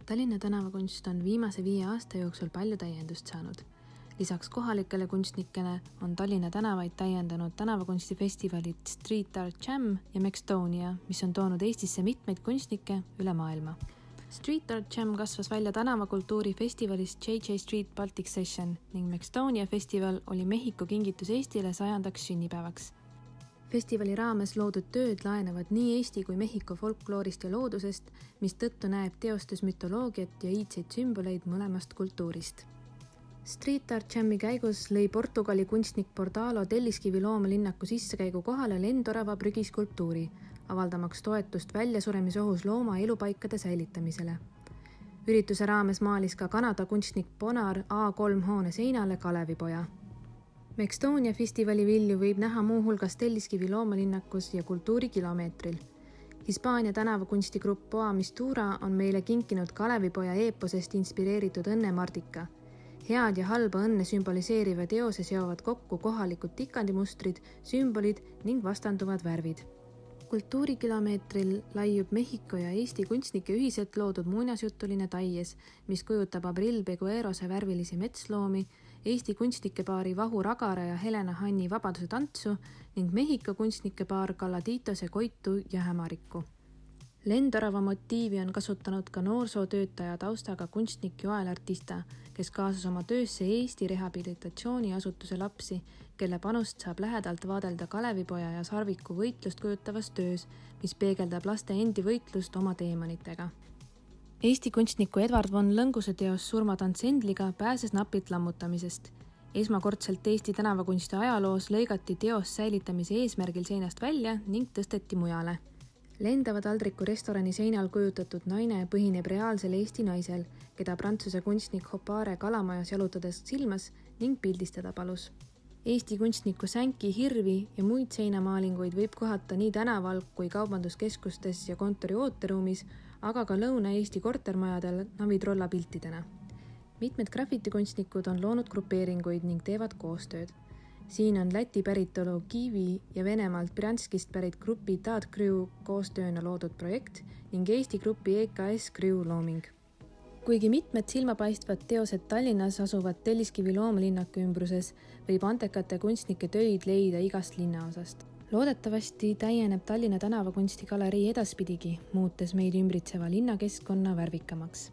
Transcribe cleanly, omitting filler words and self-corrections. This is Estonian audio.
Tallinna tänavakunst on viimase 5 aasta jooksul palju täiendust saanud. Lisaks kohalikele kunstnikele on Tallinna tänavaid täiendanud tänavakunstifestivalid Street Art Jam ja Mextonia, mis on toonud Eestisse mitmeid kunstnikke üle maailma. Street Art Jam kasvas välja tänavakultuuri festivalist JJ Street Baltic Session ning Mextonia festival oli Mehhiko kingitus Eestile 100. sünnipäevaks. Festivali raames loodud tööd laenevad nii Eesti kui Mehhiko folkloorist ja loodusest, mis tõttu näeb teostus mütoloogiat ja iidseid sümboleid mõlemast kultuurist. Street Art Jami käigus lõi Portugali kunstnik Bordalo Telliskivi loomalinnaku sissekäigu kohale lendorava prügiskulptuuri, avaldamaks toetust väljasuremisohus looma elupaikade säilitamisele. Ürituse raames maalis ka Kanada kunstnik Bonar A3 hoone seinale Kalevipoja. Mextonia festivali vilju võib näha muuhulgas Telliskivi loomalinnakus ja kultuurikilomeetril. Hispaania tänavakunstigrupp Boa Mistura on meile kinkinud Kalevipoja eeposest inspireeritud õnnemardika. Head ja halba õnne sümboliseeriva teose seovad kokku kohalikud tikandimustrid, sümbolid ning vastanduvad värvid. Kultuurikilomeetril laiub Mehhiko ja Eesti kunstnike ühiselt loodud muinasjutuline Taies, mis kujutab Abril Beguerose värvilisi metsloomi, Eesti kunstnikepaari Vahu Ragara ja Helena Hanni Vabaduse tantsu ning Mehhiko kunstnikepaar Galaditose Koitu ja Hämariku. Lendorava motiivi on kasutanud ka noorsootöötaja taustaga kunstnik Joel Artista, kes kaasas oma töösse Eesti rehabilitatsiooniasutuse lapsi, kelle panust saab lähedalt vaadelda Kalevipoja ja Sarviku võitlust kujutavas töös, mis peegeldab laste endi võitlust oma teemonitega. Eesti kunstniku Edvard von Lõnguse teos Surmatants Endliga pääses napilt lammutamisest. Esmakordselt Eesti tänavakunsti ajaloos lõigati teos säilitamise eesmärgil seinast välja ning tõsteti mujale. Lendava taldriku restorani seinal kujutatud naine põhineb reaalsel Eesti naisel, keda prantsuse kunstnik Hopare kalamajas jalutades silmas ning pildistada palus. Eesti kunstniku Sänki hirvi ja muid seinamaalinguid võib kohata nii tänaval kui kaubanduskeskustes ja kontori ooteruumis, aga ka Lõuna-Eesti kortermajadel navitrolla piltidena. Mitmed grafitikunstnikud on loonud grupeeringuid ning teevad koostööd. Siin on Läti päritolu Kivi ja Venemaalt Brjanskist pärit grupi Tad Crew koostööna loodud projekt ning Eesti grupi EKS Crew looming. Kuigi mitmed silmapaistvad teosed Tallinnas asuvad Telliskivi loomalinnaku ümbruses, võib andekate kunstnike töid leida igast linnaosast. Loodetavasti täieneb Tallinna tänavakunstigalerii edaspidigi, muutes meid ümbritseva linnakeskkonna värvikamaks.